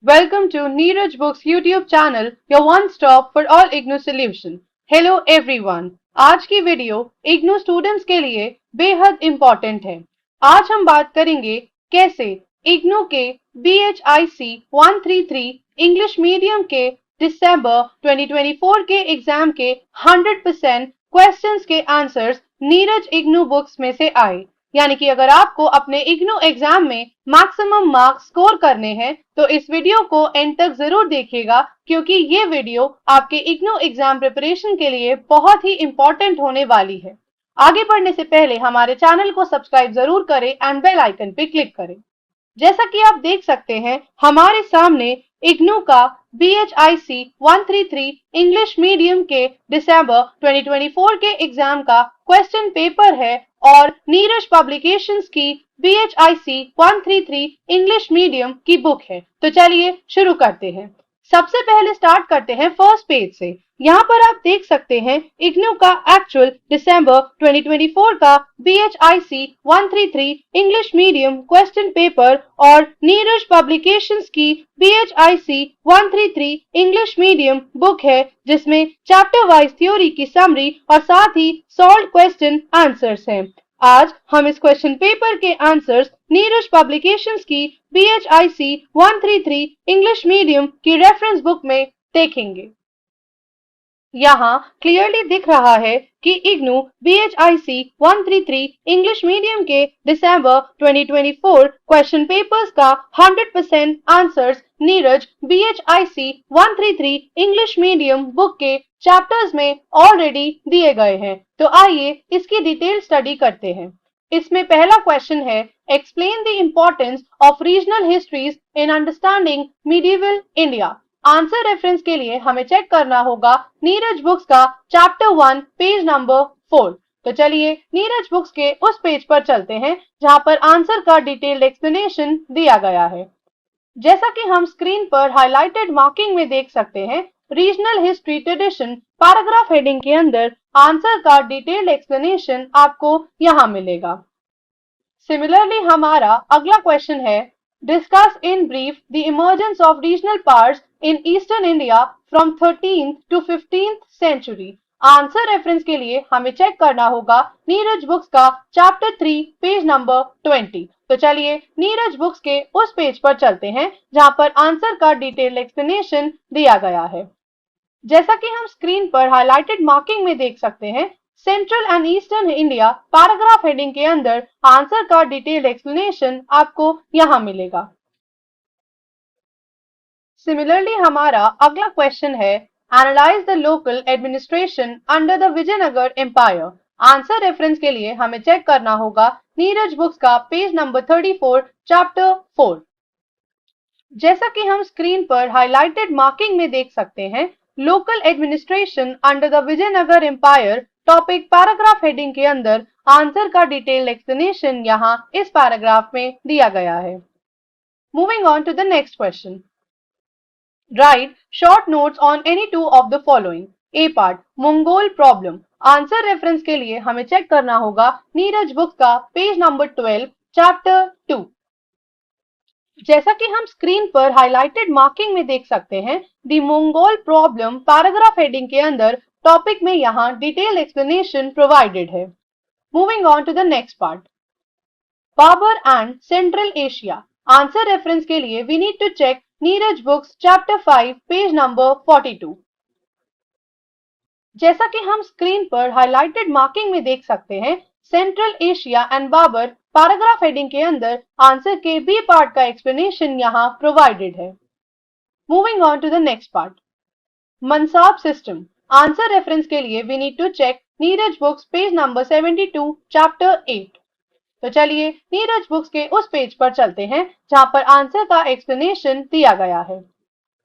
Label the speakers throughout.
Speaker 1: Welcome to Neeraj Books YouTube channel, your one stop for all IGNOU solution. Hello everyone. आज की video IGNOU students के लिए बेहद important है। आज हम बात करेंगे कैसे IGNOU के BHIC 133 इंग्लिश मीडियम के दिसंबर 2024 के एग्जाम के 100% क्वेश्चंस के आंसर्स नीरज IGNOU बुक्स में से आए। यानी कि अगर आपको अपने IGNOU एग्जाम में मैक्सिमम मार्क्स स्कोर करने हैं तो इस वीडियो को एंड तक जरूर देखिएगा, क्योंकि ये वीडियो आपके IGNOU एग्जाम प्रिपरेशन के लिए बहुत ही इंपॉर्टेंट होने वाली है। आगे बढ़ने से पहले हमारे चैनल को सब्सक्राइब जरूर करें एंड बेल आइकन पे क्लिक करें। जैसा कि आप देख सकते हैं हमारे सामने IGNOU का BHIC 133 इंग्लिश मीडियम के दिसंबर 2024 के एग्जाम का क्वेश्चन पेपर है और नीरज पब्लिकेशंस की BHIC 133 इंग्लिश मीडियम की बुक है। तो चलिए शुरू करते हैं। सबसे पहले स्टार्ट करते हैं फर्स्ट पेज से। यहाँ पर आप देख सकते हैं IGNOU का एक्चुअल दिसंबर 2024 का BHIC 133 English medium question paper और नीरज पब्लिकेशंस की BHIC 133 इंग्लिश मीडियम बुक है, जिसमें चैप्टर वाइज थ्योरी की समरी और साथ ही सॉल्व क्वेश्चन आंसर्स हैं। आज हम इस क्वेश्चन पेपर के आंसर्स नीरज पब्लिकेशंस की BHIC 133 इंग्लिश मीडियम की रेफरेंस बुक में देखेंगे। यहाँ क्लियरली दिख रहा है कि IGNOU BHIC 133 इंग्लिश मीडियम के दिसंबर 2024 क्वेश्चन पेपर्स का 100% answers Neeraj BHIC 133 English medium book के चैप्टर्स में ऑलरेडी दिए गए हैं। तो आइए इसकी डिटेल स्टडी करते हैं। इसमें पहला क्वेश्चन है, explain the importance of regional histories in understanding medieval India. Answer reference के लिए हमें चेक करना होगा नीरज बुक्स का चैप्टर 1 पेज नंबर 4। तो चलिए नीरज बुक्स के उस पेज पर चलते हैं जहां पर आंसर का डिटेल्ड एक्सप्लेनेशन दिया गया है। जैसा कि हम स्क्रीन पर हाईलाइटेड मार्किंग में देख सकते हैं, regional history tradition paragraph heading के अंदर आंसर का डिटेल्ड एक्सप्लेनेशन आपको यहाँ मिलेगा। सिमिलरली हमारा अगला क्वेश्चन है, discuss in brief the emergence of regional parts in eastern India from 13th to 15th century. Answer reference के लिए हमें चेक करना होगा नीरज बुक्स का चैप्टर 3 पेज नंबर 20। तो चलिए नीरज बुक्स के उस पेज पर चलते हैं जहां पर आंसर का डिटेल एक्सप्लेनेशन दिया गया है। जैसा कि हम स्क्रीन पर हाईलाइटेड मार्किंग में देख सकते हैं, central and eastern India paragraph heading के अंदर आंसर का डिटेल्ड एक्सप्लेनेशन आपको यहाँ मिलेगा। सिमिलरली हमारा अगला क्वेश्चन है, analyse the local administration under the Vijayanagar empire. Answer reference के लिए हमें चेक करना होगा नीरज बुक्स का पेज नंबर 34 चैप्टर 4। जैसा कि हम स्क्रीन पर हाईलाइटेड मार्किंग में देख सकते हैं, local administration under the Vijayanagar empire topic paragraph heading के अंदर आंसर का डिटेल्ड एक्सप्लेनेशन यहाँ इस पैराग्राफ में दिया गया है। Moving on to the next question, write short notes on any two of the following. A part, Mongol problem. Answer reference के लिए हमें चेक करना होगा नीरज बुक्स का पेज नंबर 12 चैप्टर 2। जैसा कि हम स्क्रीन पर हाईलाइटेड मार्किंग में देख सकते हैं, the Mongol problem paragraph heading के अंदर टॉपिक में यहाँ डिटेल एक्सप्लेनेशन प्रोवाइडेड है। Moving on to the next part, Babur and Central Asia. Answer reference के लिए we need to check Neeraj books chapter 5 page number 42। जैसा कि हम स्क्रीन पर हाईलाइटेड मार्किंग में देख सकते हैं, central Asia and Babur paragraph heading के अंदर आंसर के बी पार्ट का एक्सप्लेनेशन यहाँ प्रोवाइडेड है। Moving on to the next part, mansab system. Answer reference के लिए we need to check Neeraj books page number 72 chapter 8। तो चलिए नीरज बुक्स के उस पेज पर चलते हैं जहां पर आंसर का एक्सप्लेनेशन दिया गया है।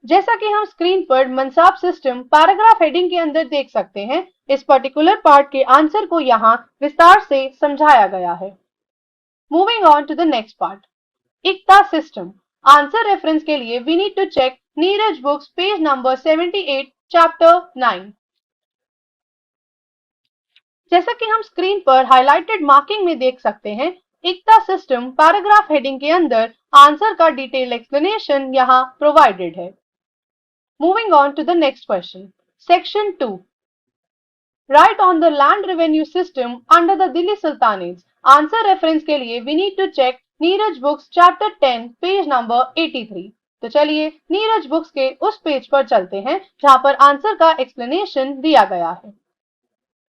Speaker 1: जैसा कि हम स्क्रीन पर मंसाब सिस्टम पैराग्राफ हेडिंग के अंदर देख सकते हैं, इस पर्टिकुलर पार्ट के आंसर को यहाँ विस्तार से समझाया गया है। Moving on to the next part, iqta system. Answer reference के लिए we need to check Neeraj books page number 78 chapter 9। जैसा कि हम स्क्रीन पर हाईलाइटेड मार्किंग में देख सकते हैं, एकता सिस्टम पैराग्राफ हेडिंग के अंदर आंसर का डिटेल एक्सप्लेनेशन यहाँ प्रोवाइडेड है। Moving on to the next question, section 2, right on the land revenue system under the Delhi sultanates. Answer reference के लिए we need to check Neeraj books chapter 10 page number 83। तो चलिए Neeraj books के उस page पर चलते हैं जहां पर आंसर का एक्सप्लेनेशन दिया गया है।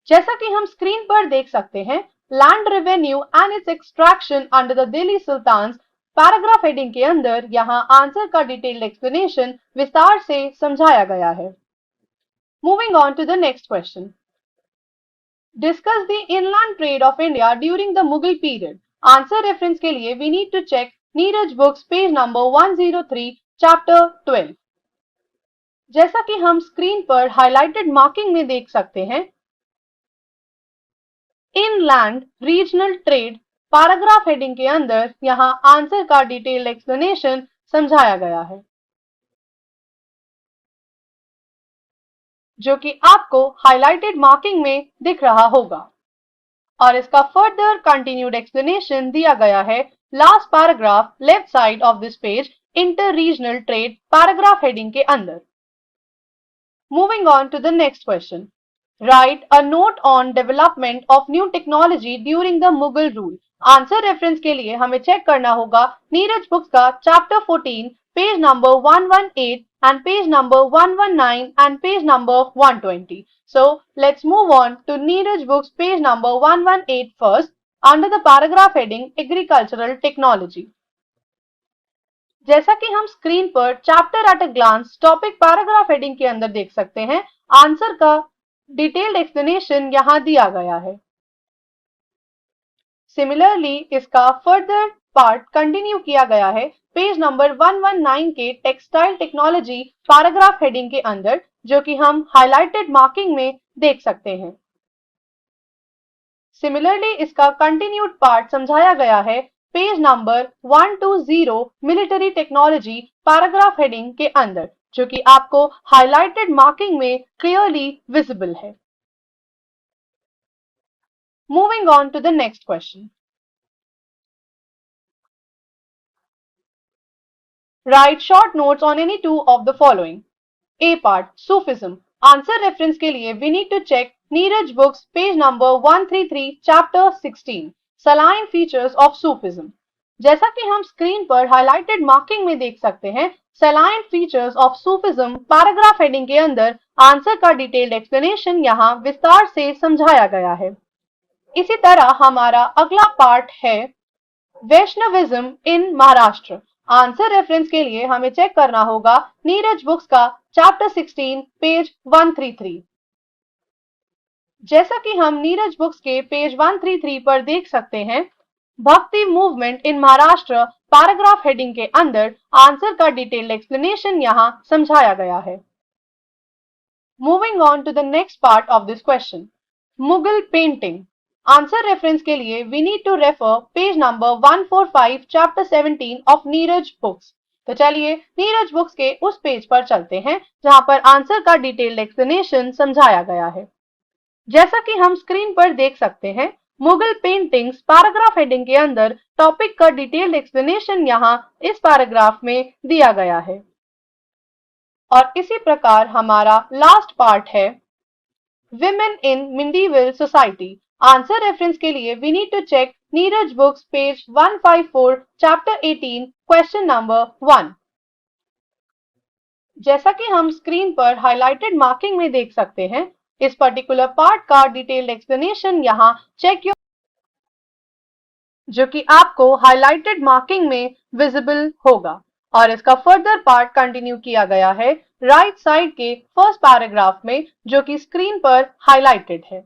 Speaker 1: जैसा कि हम स्क्रीन पर देख सकते हैं, land revenue and its extraction under the Delhi sultans paragraph heading के अंदर यहाँ आंसर का डिटेल्ड एक्सप्लेनेशन विस्तार से समझाया गया है। Moving on to the next question, discuss the inland trade of India during the Mughal period. Answer reference के लिए we need to check Neeraj books page number 103 chapter 12। जैसा कि हम स्क्रीन पर हाईलाइटेड मार्किंग में देख सकते हैं, inland regional trade paragraph heading के अंदर यहाँ आंसर का डिटेल्ड एक्सप्लेनेशन समझाया गया है, जो कि आपको हाईलाइटेड मार्किंग में दिख रहा होगा, और इसका फर्दर कंटिन्यूड एक्सप्लेनेशन दिया गया है last paragraph left side of this page inter regional trade paragraph heading के अंदर। Moving on to the next question, write a note on development of new technology during the Mughal rule. Answer reference के लिए हमें check करना होगा Neeraj books का chapter 14 page number 118 and page number 119 and page number 120. So let's move on to Neeraj Books page number 118 first under the paragraph heading Agricultural Technology. जैसा कि हम screen पर chapter at a glance topic paragraph heading के अंदर देख सकते हैं, answer का डिटेल्ड एक्सप्लेनेशन यहाँ दिया गया है। सिमिलरली इसका फर्दर पार्ट कंटिन्यू किया गया है पेज नंबर 119 के टेक्सटाइल टेक्नोलॉजी पैराग्राफ हेडिंग के अंदर, जो कि हम हाईलाइटेड मार्किंग में देख सकते हैं। सिमिलरली इसका कंटिन्यूड पार्ट समझाया गया है page number 120 military technology paragraph heading के अंदर, जो कि आपको हाईलाइटेड मार्किंग में क्लियरली विजिबल है। Moving on to the next question. Write short notes on any two of the following. A part, Sufism. Answer reference के लिए we need to check Neeraj Books page number 133 chapter 16 Saline features of Sufism. जैसा कि हम screen पर highlighted marking में देख सकते हैं, Saline features of Sufism paragraph heading के अंदर आंसर का डिटेल्ड एक्सप्लेनेशन यहाँ विस्तार से समझाया गया है। इसी तरह हमारा अगला पार्ट है वैष्णविज्म इन महाराष्ट्र। आंसर रेफरेंस के लिए हमें चेक करना होगा नीरज बुक्स का चैप्टर 16 पेज 133। जैसा कि हम नीरज बुक्स के पेज 133 पर देख सकते हैं, भक्ति movement in Maharashtra paragraph heading के अंदर आंसर का डिटेल्ड एक्सप्लेनेशन यहाँ समझाया गया है। Moving on to the next part of this question, Mughal painting. Answer reference के लिए we need to refer page number 145 चैप्टर 17 ऑफ नीरज बुक्स। तो चलिए नीरज बुक्स के उस पेज पर चलते हैं जहां पर आंसर का डिटेल्ड एक्सप्लेनेशन समझाया गया है। जैसा कि हम स्क्रीन पर देख सकते हैं, मुगल पेंटिंग्स पैराग्राफ हेडिंग के अंदर टॉपिक का डिटेल्ड एक्सप्लेनेशन यहाँ इस पैराग्राफ में दिया गया है। और इसी प्रकार हमारा लास्ट पार्ट है women in medieval society. Answer reference के लिए we need to check Neeraj books page 154 chapter 18 question number 1। जैसा कि हम स्क्रीन पर हाईलाइटेड मार्किंग में देख सकते हैं, इस पर्टिकुलर पार्ट का डिटेल्ड एक्सप्लेनेशन यहाँ चेक योर, जो कि आपको हाईलाइटेड मार्किंग में विजिबल होगा, और इसका फर्दर पार्ट कंटिन्यू किया गया है राइट साइड के फर्स्ट पैराग्राफ में, जो कि स्क्रीन पर हाईलाइटेड है।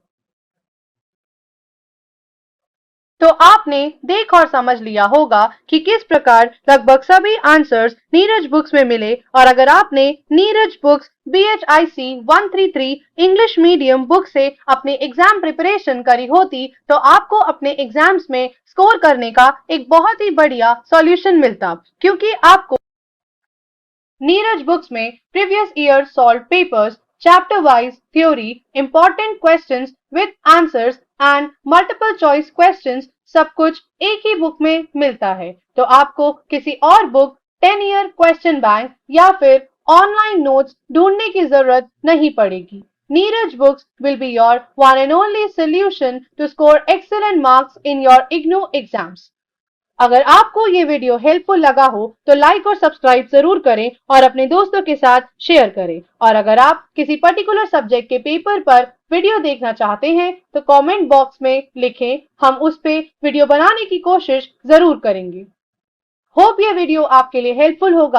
Speaker 1: तो आपने देख और समझ लिया होगा कि किस प्रकार लगभग सभी आंसर्स नीरज बुक्स में मिले, और अगर आपने Neeraj books BHIC 133 English medium book से अपने एग्जाम प्रिपरेशन करी होती तो आपको अपने एग्जाम्स में स्कोर करने का एक बहुत ही बढ़िया सॉल्यूशन मिलता, क्योंकि आपको नीरज बुक्स में previous year solve papers, chapter wise theory, important questions with answers and multiple choice questions सब कुछ एक ही बुक में मिलता है, तो आपको किसी और बुक, 10 ईयर क्वेश्चन बैंक या फिर ऑनलाइन नोट्स ढूंढने की जरूरत नहीं पड़ेगी। Neeraj books will be your one and only solution to score excellent marks in your IGNOU exams. अगर आपको ये वीडियो हेल्पफुल लगा हो तो लाइक और सब्सक्राइब जरूर करें और अपने दोस्तों के साथ शेयर करें। और अगर आप किसी पर्टिकुलर सब्जेक्ट के पेपर पर वीडियो देखना चाहते हैं तो कमेंट बॉक्स में लिखें, हम उस पे वीडियो बनाने की कोशिश जरूर करेंगे। होप ये वीडियो आपके लिए हेल्पफुल होगा।